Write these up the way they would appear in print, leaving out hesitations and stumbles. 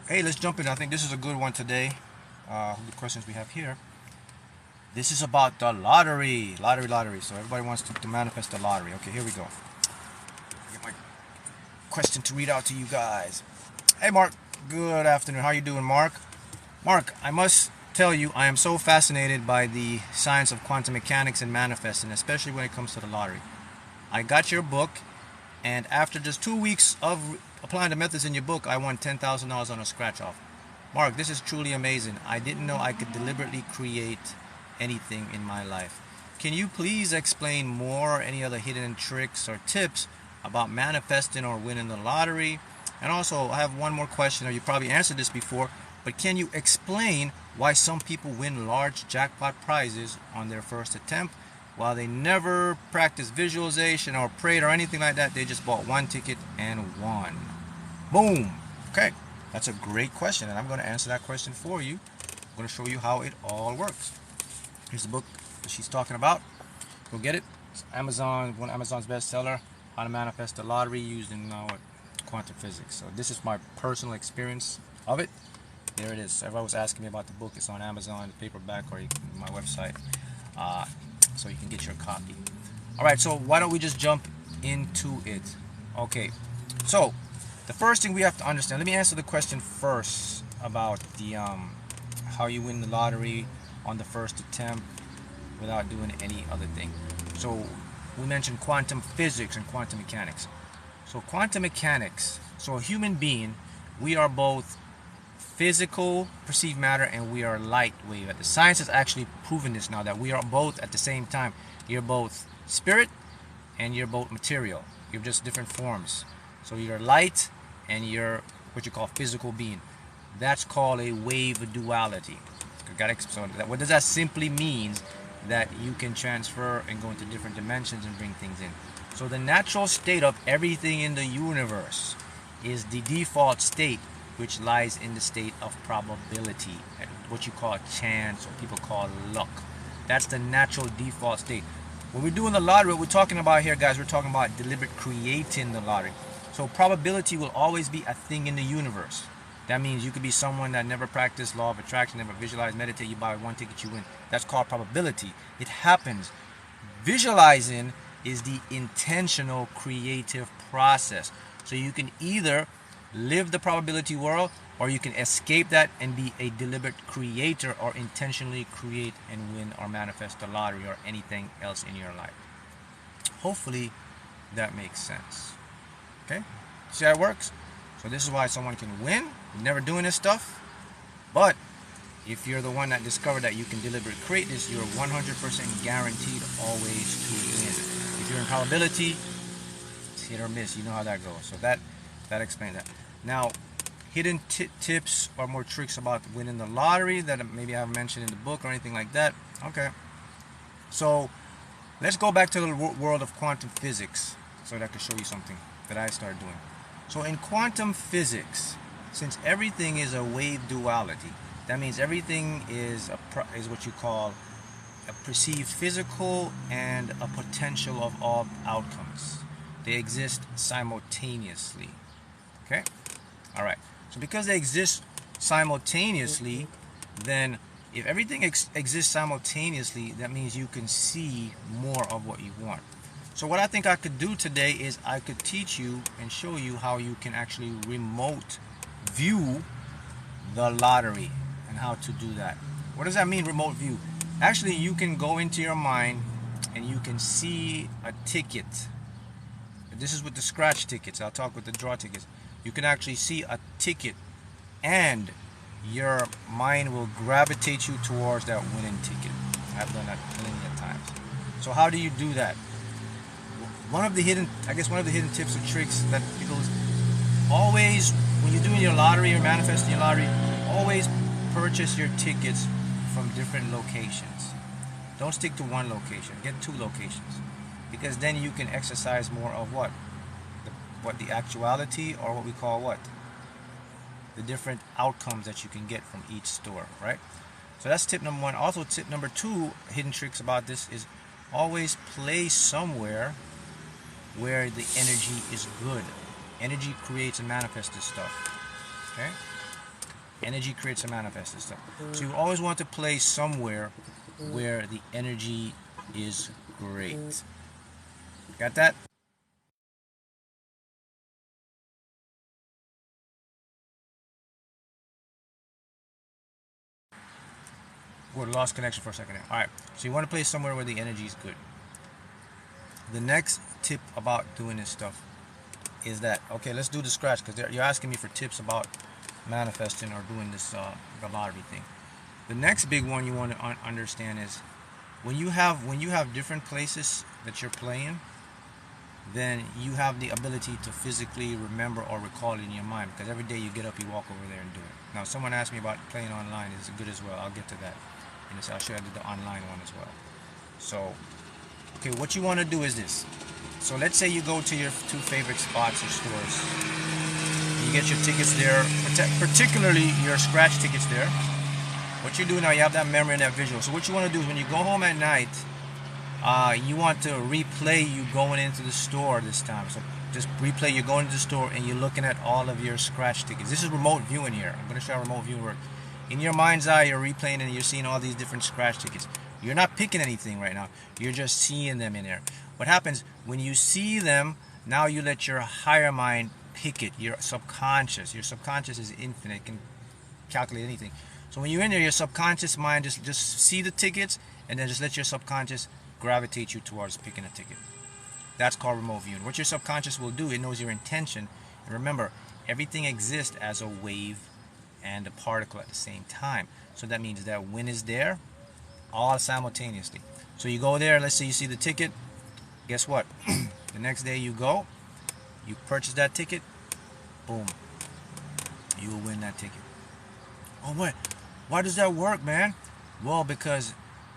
Hey, let's jump in. I think this is a good one today. The questions we have here. This is about the lottery. Lottery. So everybody wants to manifest the lottery. Okay, here we go. Get my question to read out to you guys. Hey, Mark. Good afternoon. How you doing, Mark? Mark, I must tell you, I am so fascinated by the science of quantum mechanics and manifesting, especially when it comes to the lottery. I got your book, and after just 2 weeks of applying the methods in your book, I won $10,000 on a scratch off. Mark, this is truly amazing. I didn't know I could deliberately create anything in my life. Can you please explain more, any other hidden tricks or tips about manifesting or winning the lottery? And also, I have one more question, or you probably answered this before, but can you explain why some people win large jackpot prizes on their first attempt while they never practiced visualization or prayed or anything like that? They just bought one ticket and won. Boom. Okay, that's a great question, and I'm going to answer that question for you. I'm going to show you how it all works. Here's the book that she's talking about. Go get it. It's Amazon, one of Amazon's bestseller, How to Manifest the Lottery used in quantum physics. So this is my personal experience of it. There it is. Everybody was asking me about the book. It's on Amazon, paperback, or my website, so you can get your copy. All right, so why don't we just jump into it? Okay, so the first thing we have to understand, let me answer the question first about the how you win the lottery on the first attempt without doing any other thing. So we mentioned quantum physics and quantum mechanics. So quantum mechanics, so a human being, we are both physical perceived matter and we are light wave. The science has actually proven this now, that we are both at the same time. You're both spirit and you're both material. You're just different forms. So you're light and you're what you call physical being. That's called a wave duality. So what does that simply mean? That you can transfer and go into different dimensions and bring things in. So the natural state of everything in the universe is the default state, which lies in the state of probability, what you call chance, or people call luck. That's the natural default state. When we're doing the lottery, what we're talking about here, guys, we're talking about deliberate creating the lottery. So probability will always be a thing in the universe. That means you could be someone that never practiced law of attraction, never visualize, meditate, you buy one ticket, you win. That's called probability. It happens. Visualizing is the intentional creative process. So you can either live the probability world, or you can escape that and be a deliberate creator, or intentionally create and win or manifest the lottery or anything else in your life. Hopefully that makes sense. Okay? See how it works? So this is why someone can win, never doing this stuff. But if you're the one that discovered that you can deliberately create this, you're 100% guaranteed always to win. If you're in probability, it's hit or miss. You know how that goes. So that explains that. Now, hidden tips or more tricks about winning the lottery that maybe I haven't mentioned in the book or anything like that. Okay. So let's go back to the world of quantum physics so that I can show you something that I started doing. So in quantum physics, since everything is a wave duality, that means everything is what you call a perceived physical and a potential of all outcomes. They exist simultaneously. Okay? All right. So because they exist simultaneously, then if everything exists simultaneously, that means you can see more of what you want. So what I think I could do today is I could teach you and show you how you can actually remote view the lottery and how to do that. What does that mean, remote view? Actually, you can go into your mind and you can see a ticket. This is with the scratch tickets. I'll talk with the draw tickets. You can actually see a ticket and your mind will gravitate you towards that winning ticket. I've done that plenty of times. So how do you do that? One of the hidden tips or tricks that people always, when you're doing your lottery or manifesting your lottery, always purchase your tickets from different locations. Don't stick to one location. Get 2 locations, because then you can exercise more of the actuality, or what we call the different outcomes that you can get from each store, right? So that's tip number 1. Also, tip number 2, hidden tricks about this is always play somewhere where the energy is good. Energy creates and manifests this stuff. Okay? Energy creates and manifests stuff. So you always want to play somewhere where the energy is great. Got that? We're lost connection for a second there. Alright, so you want to play somewhere where the energy is good. The next tip about doing this stuff is that, okay, let's do the scratch, because you're asking me for tips about manifesting or doing this the lottery thing. The next big one you want to understand is when you have different places that you're playing, then you have the ability to physically remember or recall it in your mind, because every day you get up, you walk over there and do it. Now, someone asked me about playing online. Is it good as well? I'll get to that. And I'll show you the online one as well. So, okay, what you want to do is this. So let's say you go to your two favorite spots or stores. You get your tickets there, particularly your scratch tickets there. What you do now, you have that memory and that visual. So what you want to do is when you go home at night, you want to replay you going into the store this time. So just replay you going to the store and you're looking at all of your scratch tickets. This is remote viewing here. I'm going to show remote viewing work. In your mind's eye, you're replaying and you're seeing all these different scratch tickets. You're not picking anything right now. You're just seeing them in there. What happens when you see them, now you let your higher mind pick it, your subconscious. Your subconscious is infinite, it can calculate anything. So when you're in there, your subconscious mind just see the tickets and then just let your subconscious gravitate you towards picking a ticket. That's called remote viewing. What your subconscious will do, it knows your intention. And remember, everything exists as a wave and a particle at the same time. So that means that when is there, all simultaneously. So you go there, let's say you see the ticket. Guess what? The next day you go, you purchase that ticket, boom, you will win that ticket. Oh, what? Why does that work, man? Well, because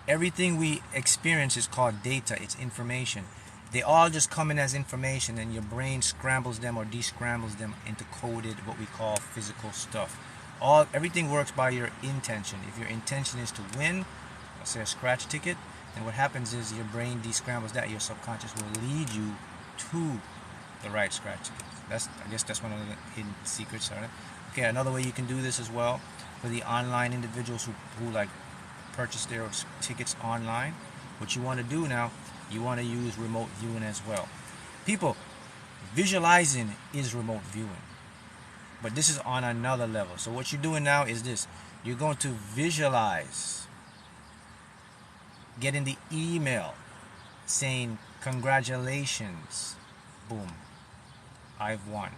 everything we experience is called data. It's information. They all just come in as information, and your brain scrambles them or descrambles them into coded, what we call physical stuff. Everything works by your intention. If your intention is to win, let's say a scratch ticket, then what happens is your brain descrambles that. Your subconscious will lead you to the right scratch ticket. I guess that's one of the hidden secrets, right? Okay, another way you can do this as well for the online individuals who like purchase their tickets online. What you want to do now, you want to use remote viewing as well. People, visualizing is remote viewing, but this is on another level. So what you're doing now is this. You're going to visualize getting the email saying congratulations, boom, I've won.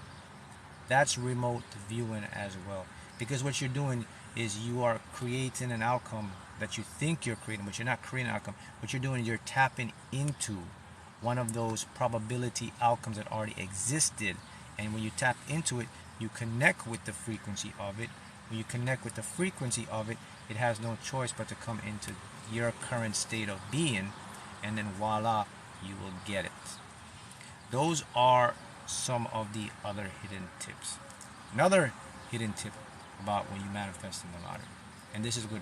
That's remote viewing as well, because what you're doing is you are creating an outcome that you think you're creating, but you're not creating an outcome. What you're doing is you're tapping into one of those probability outcomes that already existed, and when you tap into it, you connect with the frequency of it. When you connect with the frequency of it, it has no choice but to come into your current state of being, and then voila, you will get it. Those are some of the other hidden tips. Another hidden tip about when you manifest in the lottery, and this is good.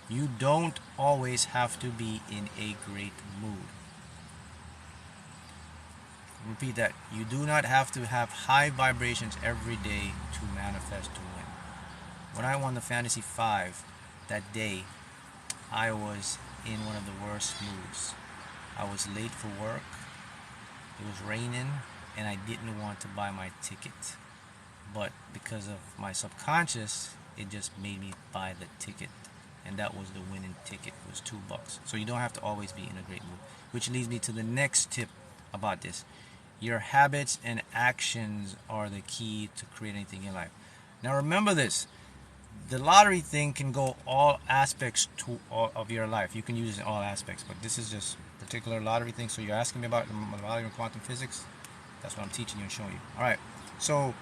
You don't always have to be in a great mood. Repeat that. You do not have to have high vibrations every day to manifest to win. When I won the Fantasy 5 that day, I was in one of the worst moods. I was late for work, it was raining, and I didn't want to buy my ticket. But because of my subconscious, it just made me buy the ticket. And that was the winning ticket. It was $2. So you don't have to always be in a great mood. Which leads me to the next tip about this. Your habits and actions are the key to create anything in life. Now remember this. The lottery thing can go all aspects of your life. You can use it in all aspects. But this is just a particular lottery thing. So you're asking me about the lottery and quantum physics. That's what I'm teaching you and showing you. Alright. So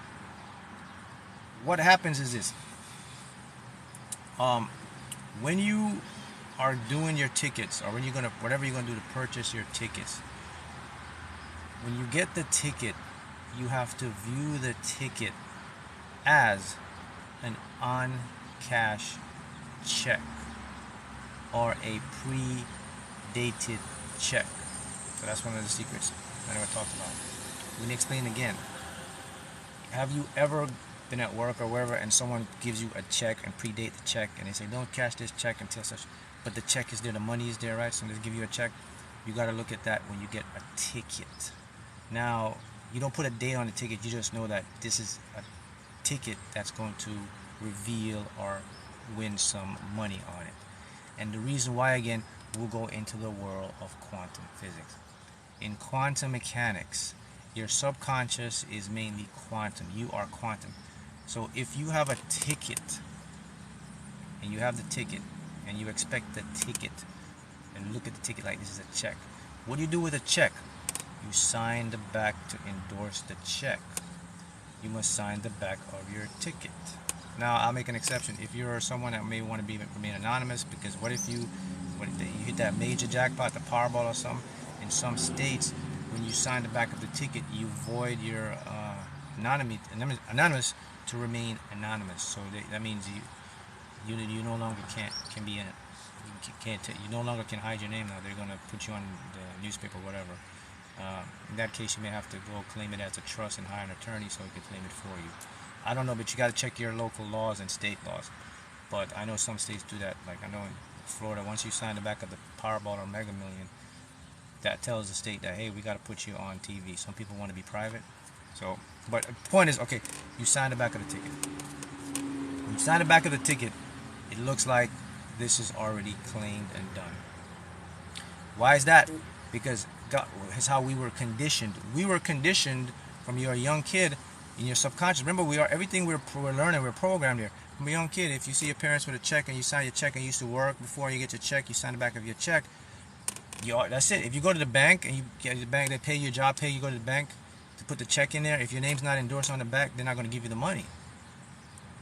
what happens is this. When you are doing your tickets, or whatever you're gonna do to purchase your tickets, when you get the ticket, you have to view the ticket as an on-cash check or a pre-dated check. So that's one of the secrets I never talked about. Let me explain again. Have you ever been at work or wherever, and someone gives you a check and predate the check, and they say don't cash this check until such, but the check is there, the money is there, right? So they give you a check. You got to look at that when you get a ticket. Now, you don't put a date on the ticket. You just know that this is a ticket that's going to reveal or win some money on it. And the reason why, again, we'll go into the world of quantum physics. In quantum mechanics, your subconscious is mainly quantum. You are quantum. So if you have a ticket, and you have the ticket, and you expect the ticket, and look at the ticket like this is a check. What do you do with a check? You sign the back to endorse the check. You must sign the back of your ticket. Now, I'll make an exception. If you're someone that may want to remain anonymous, because what if you hit that major jackpot, the Powerball or something? In some states, when you sign the back of the ticket, you void your anonymous to remain anonymous. So that means you no longer can be in it. You no longer can hide your name now. They're going to put you on the newspaper or whatever. In that case, you may have to go claim it as a trust and hire an attorney so he can claim it for you. I don't know, but you got to check your local laws and state laws. But I know some states do that. Like I know in Florida, once you sign the back of the Powerball or Mega Million, that tells the state that, hey, we got to put you on TV. Some people want to be private. So, but the point is, okay, you sign the back of the ticket. When you sign the back of the ticket, it looks like this is already claimed and done. Why is that? Because God, it's how we were conditioned. We were conditioned from you're a young kid in your subconscious. Remember, everything we're learning, we're programmed here. From a young kid, if you see your parents with a check and you sign your check and you used to work, before you get your check, you sign the back of your check. That's it. If you go to the bank and you get to the bank, they pay you your job pay, you go to the bank to put the check in there. If your name's not endorsed on the back, they're not going to give you the money.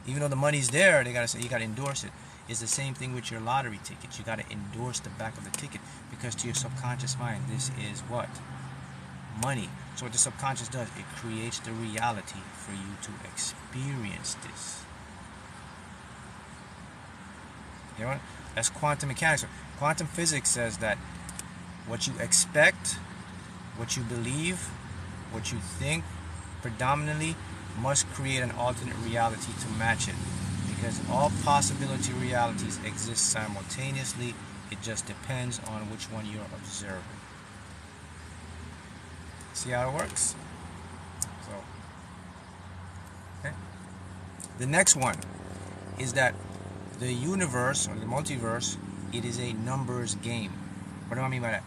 Even though the money's there, they got to say you got to endorse it. It's the same thing with your lottery tickets. You got to endorse the back of the ticket, because to your subconscious mind, this is what? Money. So what the subconscious does, it creates the reality for you to experience this. You know what? That's quantum mechanics. Quantum physics says that what you expect, what you believe, what you think, predominantly must create an alternate reality to match it. Because all possibility realities exist simultaneously. It just depends on which one you're observing. See how it works? So, okay. The next one is that the universe, or the multiverse, it is a numbers game. What do I mean by that?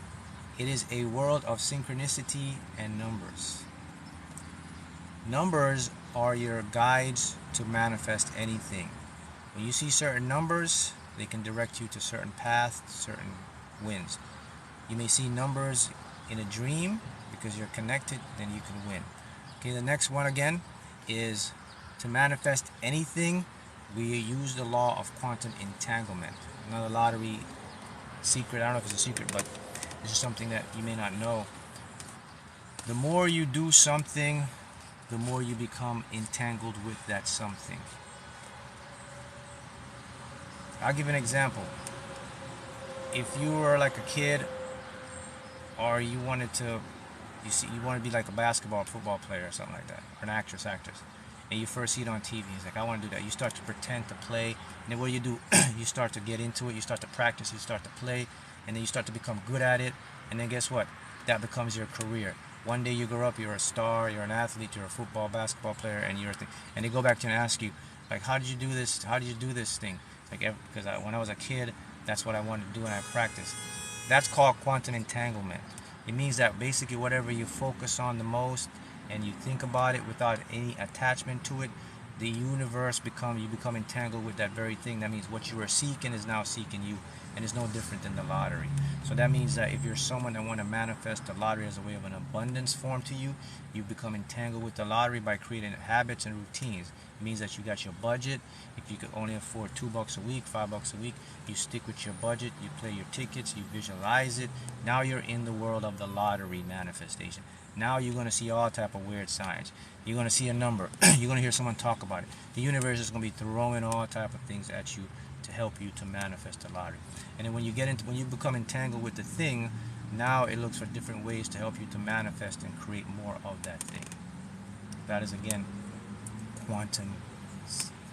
It is a world of synchronicity and numbers. Numbers are your guides to manifest anything. When you see certain numbers, they can direct you to certain paths, certain wins. You may see numbers in a dream because you're connected, then you can win. Okay, the next one again is to manifest anything. We use the law of quantum entanglement. Another lottery secret. I don't know if it's a secret, but this is something that you may not know. The more you do something, the more you become entangled with that something. I'll give you an example. If you were like a kid, or you wanted to, you want to be like a basketball, football player or something like that, or an actress, and you first see it on TV, it's like, I want to do that. You start to pretend to play, and then what do? You start to get into it, you start to practice, you start to play, and then you start to become good at it, and then guess what? That becomes your career. One day you grow up, you're a star, you're an athlete, you're a football, basketball player, and and they go back to you and ask you, like, how did you do this? How did you do this thing? Like, because when I was a kid, that's what I wanted to do, and I practiced. That's called quantum entanglement. It means that basically whatever you focus on the most and you think about it without any attachment to it, the universe you become entangled with that very thing. That means what you were seeking is now seeking you, and it's no different than the lottery. So that means that if you're someone that want to manifest the lottery as a way of an abundance form to you, you become entangled with the lottery by creating habits and routines. It means that you got your budget. If you could only afford $2 a week, $5 a week, you stick with your budget, you play your tickets, you visualize it. Now you're in the world of the lottery manifestation. Now you're going to see all type of weird signs. You're going to see a number. You're going to hear someone talk about it. The universe is going to be throwing all type of things at you to help you to manifest the lottery. And then when you become entangled with the thing, now it looks for different ways to help you to manifest and create more of that thing. That is, again, quantum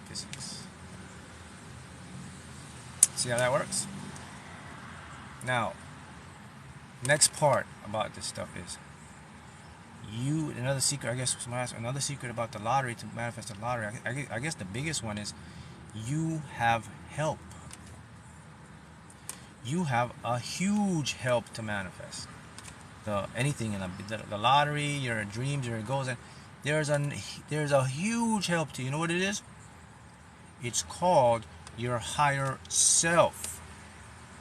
physics. See how that works? Now, next part about this stuff is another secret, I guess, another secret about the lottery, to manifest the lottery, I guess the biggest one is you have help. You have a huge help to manifest anything in the lottery, your dreams, your goals. And there's a huge help to you. You know what it is? It's called your higher self,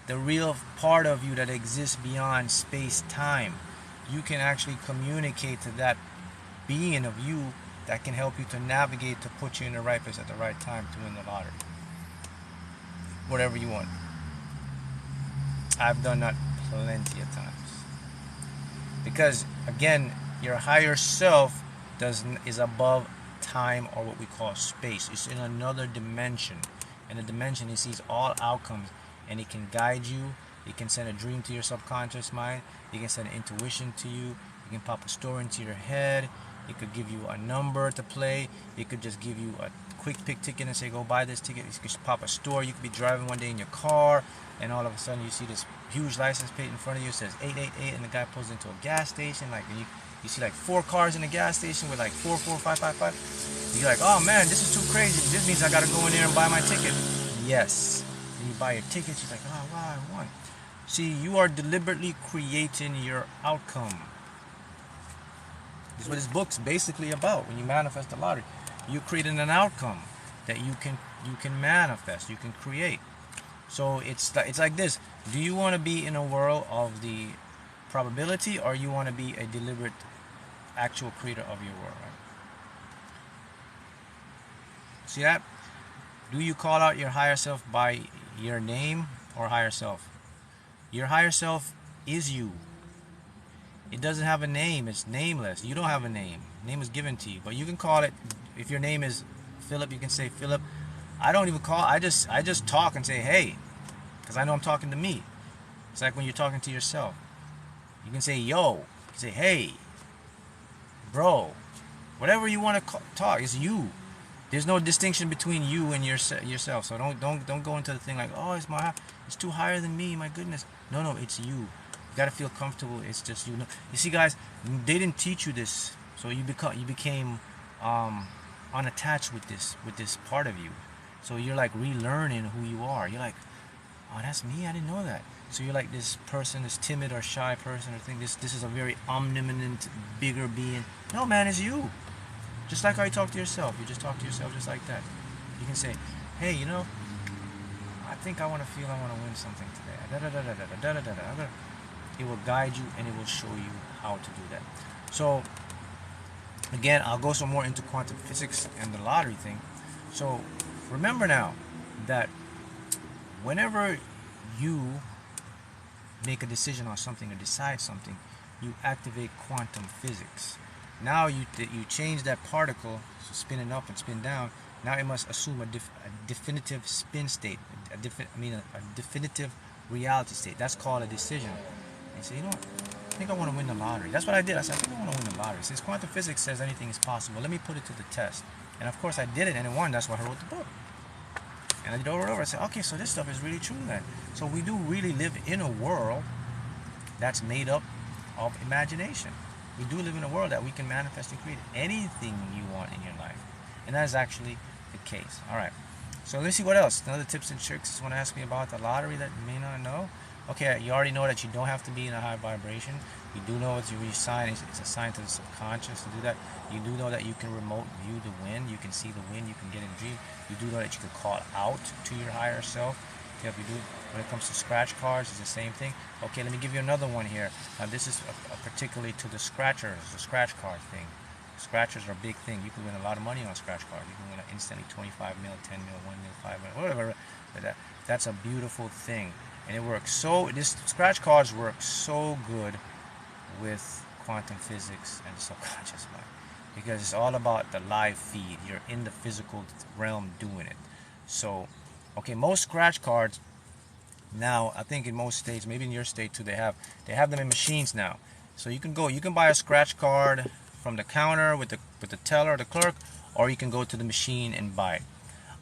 the real part of you that exists beyond space-time. You can actually communicate to that being of you that can help you to navigate, to put you in the right place at the right time to win the lottery. Whatever you want. I've done that plenty of times. Because, again, your higher self is above time, or what we call space. It's in another dimension. In a dimension, it sees all outcomes, and it can guide you. It can send a dream to your subconscious mind. It can send an intuition to you. It can pop a story into your head. It could give you a number to play. It could just give you a quick pick ticket and say, go buy this ticket. It could pop a store. You could be driving one day in your car, and all of a sudden you see this huge license plate in front of you. It says 888, and the guy pulls into a gas station. Like, and you see like 4 cars in the gas station with like 44555. You're like, oh man, this is too crazy. This means I gotta go in there and buy my ticket. Yes. And you buy your ticket. She's like, oh wow, I won. See, you are deliberately creating your outcome. This is what this book's basically about. When you manifest the lottery, you're creating an outcome that you can manifest, you can create. So it's like this. Do you want to be in a world of the probability, or you want to be a deliberate, actual creator of your world? Right? See that? Do you call out your higher self by your name or higher self? Your higher self is you. It doesn't have a name. It's nameless. You don't have a name. Name is given to you, but you can call it. If your name is Philip, you can say Philip. I don't even call. I just talk and say hey, because I know I'm talking to me. It's like when you're talking to yourself. You can say yo. You can say hey, bro. Whatever you want to talk. It's you. There's no distinction between you and yourself. So don't go into the thing like, oh, it's too higher than me. My goodness. No, it's you. You gotta feel comfortable. It's just you. You see, guys, they didn't teach you this, so you became unattached with this part of you. So you're like relearning who you are. You're like, oh, that's me. I didn't know that. So you're like this person, this timid or shy person, or think this is a very omnipotent, bigger being. No, man, it's you. Just like how you talk to yourself. You just talk to yourself just like that. You can say, hey, I think I want to win something today. It will guide you, and it will show you how to do that. So, again, I'll go some more into quantum physics and the lottery thing. So, remember now that whenever you make a decision on something or decide something, you activate quantum physics. Now you change that particle, so spinning up and spin down. Now it must assume a definitive spin state, a definitive reality state. That's called a decision. And you say, you know what? I think I want to win the lottery. That's what I did. I said, I think I want to win the lottery. Since quantum physics says anything is possible, let me put it to the test. And of course I did it, and it won. That's why I wrote the book. And I did it over and over. I said, okay, so this stuff is really true then. So we do really live in a world that's made up of imagination. We do live in a world that we can manifest and create anything you want in your life. And that is actually the case. Alright, so let's see what else. Another tips and tricks you want to ask me about the lottery that you may not know. Okay, you already know that you don't have to be in a high vibration. You do know it's a sign. It's a sign to the subconscious to do that. You do know that you can remote view the wind. You can see the wind. You can get in a dream. You do know that you can call out to your higher self. If you do, when it comes to scratch cards, it's the same thing. Okay, let me give you another one here. Now this is particularly to the scratchers, the scratch card thing. Scratchers are a big thing. You can win a lot of money on scratch cards. You can win instantly 25 mil, 10 mil, 1 mil, 5 mil, whatever. But that's a beautiful thing. And it works so, this scratch cards work so good with quantum physics and the subconscious mind. Because it's all about the live feed. You're in the physical realm doing it. So, okay, most scratch cards now, I think in most states, maybe in your state too, they have them in machines now. So you can buy a scratch card from the counter with the teller or the clerk, or you can go to the machine and buy it.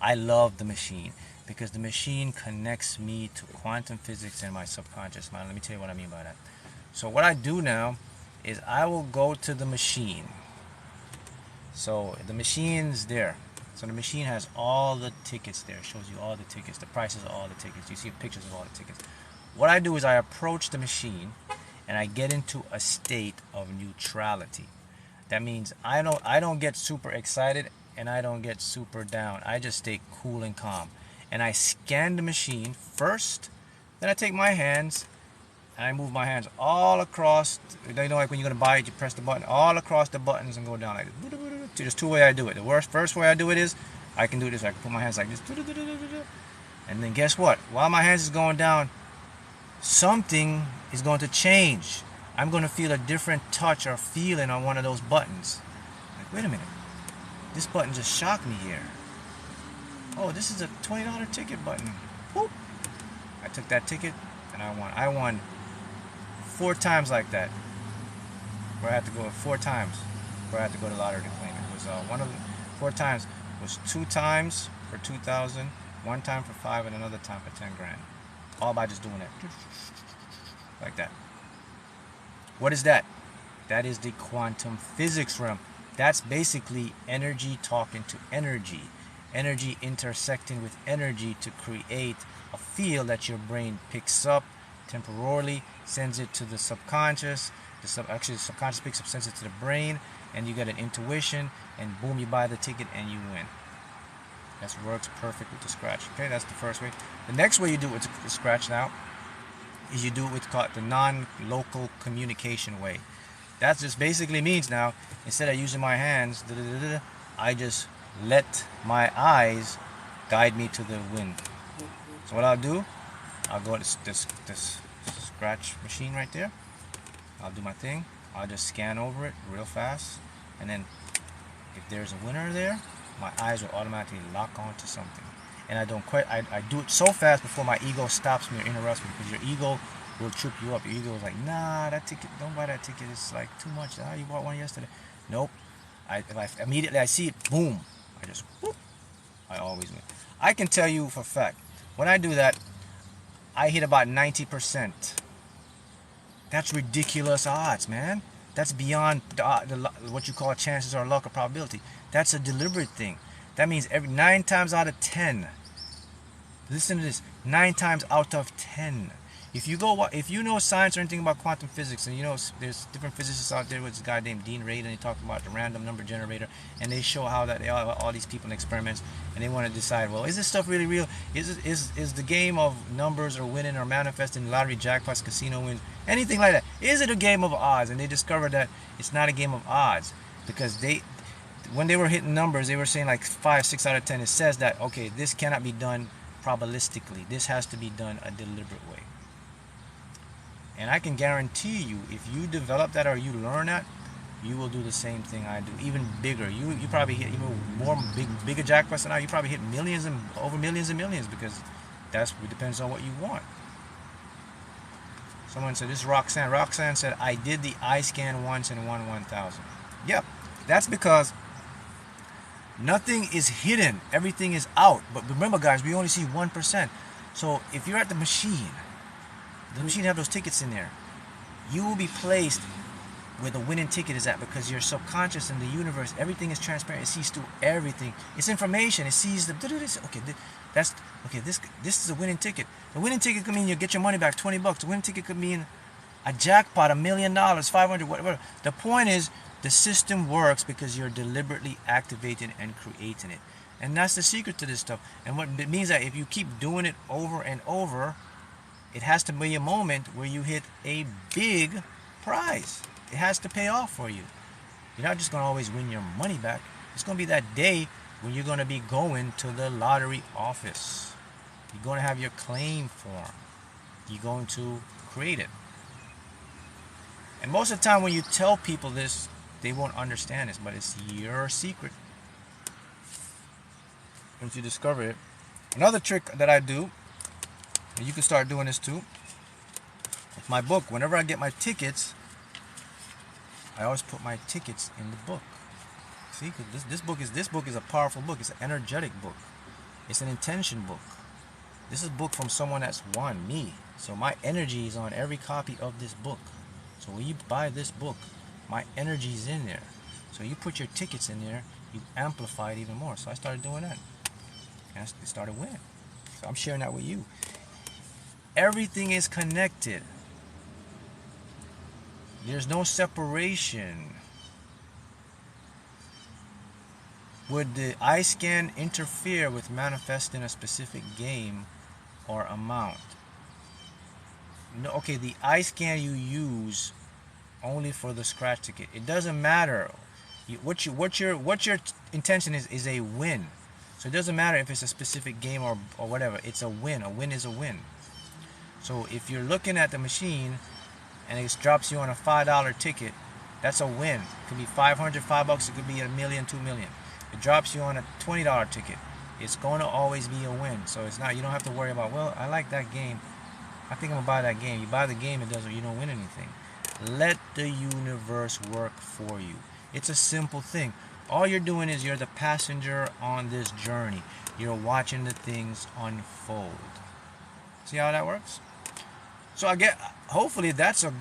I love the machine because the machine connects me to quantum physics and my subconscious mind. Let me tell you what I mean by that. So what I do now is I will go to the machine. So the machine's there. So the machine has all the tickets there. It shows you all the tickets, the prices of all the tickets. You see pictures of all the tickets. What I do is I approach the machine and I get into a state of neutrality. That means I don't get super excited and I don't get super down. I just stay cool and calm. And I scan the machine first, then I take my hands and I move my hands all across. You know, like when you're gonna buy it, you press the button all across the buttons and go down like this. There's two ways I do it. The first way I do it is I can do this. I can put my hands like this, and then guess what? While my hands is going down, something is going to change. I'm going to feel a different touch or feeling on one of those buttons. Like, wait a minute, this button just shocked me here. Oh, this is a $20 ticket button. Whoop. I took that ticket and I won. I won 4 times like that. Where I had to go 4 times. Where I had to go to the lottery to claim it. It was one of the 4 times was 2 times for 2,000, 1 time for 5, and another time for 10 grand. All by just doing it like that. What is that? That is the quantum physics realm. That's basically energy talking to energy. Energy intersecting with energy to create a field that your brain picks up temporarily, sends it to the subconscious. Actually, the subconscious picks up, sends it to the brain, and you get an intuition, and boom, you buy the ticket and you win. That works perfect with the scratch. Okay, that's the first way. The next way you do it with the scratch now is you do it with the non-local communication way. That just basically means now, instead of using my hands, I just let my eyes guide me to the wind. So what I'll do, I'll go to this scratch machine right there. I'll do my thing. I'll just scan over it real fast, and then if there's a winner there, my eyes will automatically lock onto something. And I do it so fast before my ego stops me or interrupts me, because your ego will trip you up. Your ego is like, nah, that ticket, don't buy that ticket, it's like too much. You bought one yesterday. Nope. If I immediately I see it, boom, I just whoop, I always win. I can tell you for a fact, when I do that, I hit about 90%. That's ridiculous odds, man. That's beyond what you call chances or luck or probability. That's a deliberate thing. That means every 9 times out of 10. Listen to this. 9 times out of 10. If you know science or anything about quantum physics, and you know there's different physicists out there with this guy named Dean Radin, and he talks about the random number generator, and they show how that they all these people in experiments, and they want to decide, well, is this stuff really real? Is the game of numbers or winning or manifesting lottery jackpots, casino wins, anything like that? Is it a game of odds? And they discovered that it's not a game of odds, because when they were hitting numbers, they were saying like 5, 6 out of 10. It says that, okay, this cannot be done probabilistically. This has to be done a deliberate way. And I can guarantee you, if you develop that or you learn that, you will do the same thing I do, even bigger. You probably hit even more bigger jackpots than I. You probably hit millions and over millions and millions, because it depends on what you want. Someone said, this is Roxanne. Roxanne said, I did the eye scan once and won 1,000. Yep, that's because nothing is hidden. Everything is out. But remember, guys, we only see 1%. So if you're at the machine have those tickets in there, you will be placed where the winning ticket is at, because your subconscious in the universe, everything is transparent. It sees through everything. It's information. It sees the okay. This is a winning ticket. The winning ticket could mean you get your money back, $20. The winning ticket could mean a jackpot, $1 million, 500, whatever. The point is, the system works because you're deliberately activating and creating it, and that's the secret to this stuff. And what it means that if you keep doing it over and over, it has to be a moment where you hit a big prize. It has to pay off for you. You're not just going to always win your money back. It's going to be that day when you're going to be going to the lottery office. You're going to have your claim form. You're going to create it. And most of the time when you tell people this, they won't understand this, but it's your secret. Once you discover it. Another trick that I do, and you can start doing this too, with my book, whenever I get my tickets, I always put my tickets in the book. See, because this book is a powerful book. It's an energetic book. It's an intention book. This is a book from someone that's won, me. So my energy is on every copy of this book. So when you buy this book, my energy is in there. So you put your tickets in there, you amplify it even more. So I started doing that. And I started winning. So I'm sharing that with you. Everything is connected. There's no separation. Would the eye scan interfere with manifesting a specific game or amount? No, okay, the eye scan you use only for the scratch ticket. It doesn't matter. What your intention is a win. So it doesn't matter if it's a specific game or whatever. It's a win. A win is a win. So if you're looking at the machine and it drops you on a $5 ticket, that's a win. It could be 500, $5. It could be a million, 2 million. It drops you on a $20 ticket. It's going to always be a win. So it's not. You don't have to worry about. Well, I like that game. I think I'm gonna buy that game. You buy the game, it doesn't. You don't win anything. Let the universe work for you. It's a simple thing. All you're doing is you're the passenger on this journey. You're watching the things unfold. See how that works? So hopefully that's a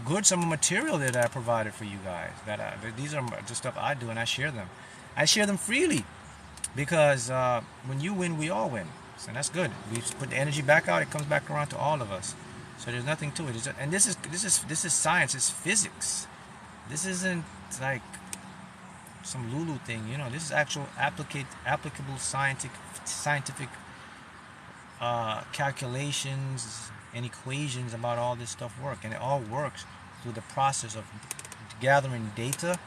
good sum of material that I provided for you guys. These are just stuff I do and I share them. I share them freely because when you win, we all win. So that's good. We put the energy back out; it comes back around to all of us. So there's nothing to it. And this is science. It's physics. This isn't like some Lulu thing. This is actual applicable scientific calculations and equations about all this stuff work, and it all works through the process of gathering data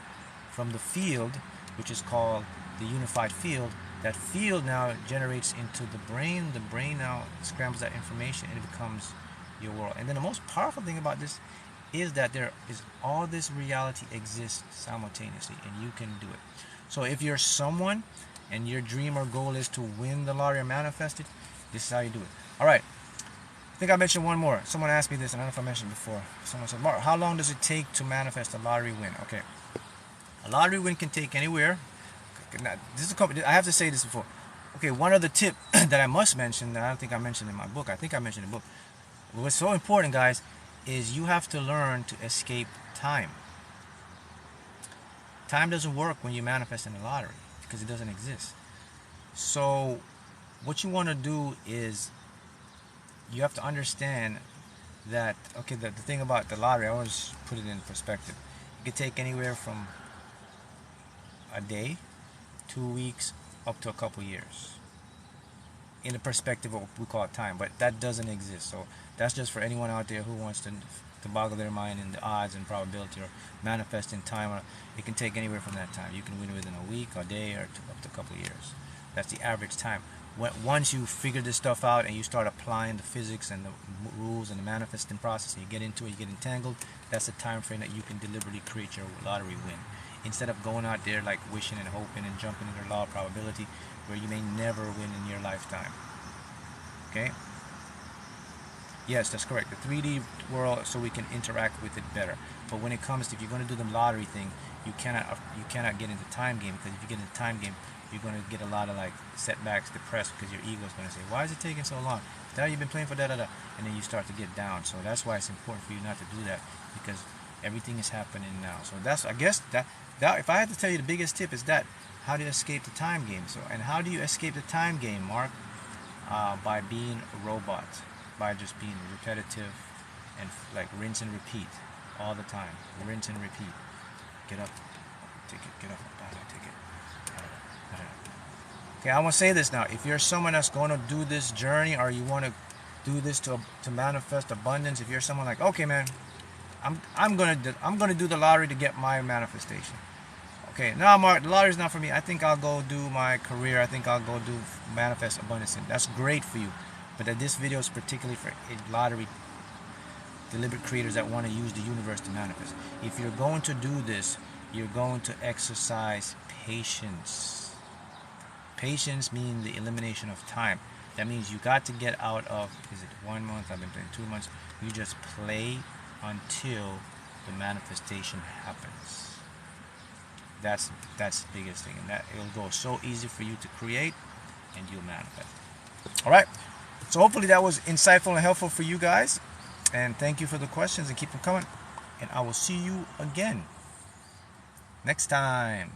from the field, which is called the unified field. That field now generates into the brain. The brain now scrambles that information and it becomes your world. And then the most powerful thing about this is that there is all this reality exists simultaneously and you can do it. So if you're someone and your dream or goal is to win the lottery or manifest it, this is how you do it. All right. I think I mentioned one more. Someone asked me this, and I don't know if I mentioned before. Someone said, Mark, how long does it take to manifest a lottery win? Okay. A lottery win can take anywhere. Now, I have to say this before. Okay, one other tip that I must mention that I don't think I mentioned in my book. I think I mentioned in the book. What's so important, guys, is you have to learn to escape time. Time doesn't work when you manifest in the lottery because it doesn't exist. So what you want to do is you have to understand that, okay, the thing about the lottery, I always put it in perspective. It could take anywhere from a day, 2 weeks, up to a couple years in the perspective of what we call time, but that doesn't exist. So that's just for anyone out there who wants to boggle their mind in the odds and probability or manifest in time. It can take anywhere from that time. You can win within a week, a day, or up to a couple years. That's the average time. Once you figure this stuff out and you start applying the physics and the rules and the manifesting process and you get into it, you get entangled, that's the time frame that you can deliberately create your lottery win. Instead of going out there like wishing and hoping and jumping into the law of probability where you may never win in your lifetime. Okay? Yes, that's correct. The 3D world, so we can interact with it better. But when it comes to, if you're going to do the lottery thing, you cannot get into time game, because if you get into time game, you're going to get a lot of like setbacks, depressed, because your ego is going to say, why is it taking so long? Now you've been playing for da-da-da, and then you start to get down. So that's why it's important for you not to do that, because everything is happening now. So that's, I guess, that if I had to tell you the biggest tip is that, how do you escape the time game? So, and how do you escape the time game, Mark? By being a robot, by just being repetitive and like rinse and repeat all the time. Rinse and repeat. Get up, take it, get up, take it. Okay, I want to say this now. If you're someone that's going to do this journey, or you want to do this to manifest abundance, if you're someone like, okay, man, I'm gonna do the lottery to get my manifestation. Okay, now Mark, the lottery's not for me. I think I'll go do my career. I think I'll go do manifest abundance. And that's great for you. But this video is particularly for lottery deliberate creators that want to use the universe to manifest. If you're going to do this, you're going to exercise patience. Patience means the elimination of time. That means you got to get out of, is it 1 month? I've been playing 2 months. You just play until the manifestation happens. That's the biggest thing, and that it'll go so easy for you to create and you'll manifest. All right. So hopefully that was insightful and helpful for you guys. And thank you for the questions and keep them coming. And I will see you again next time.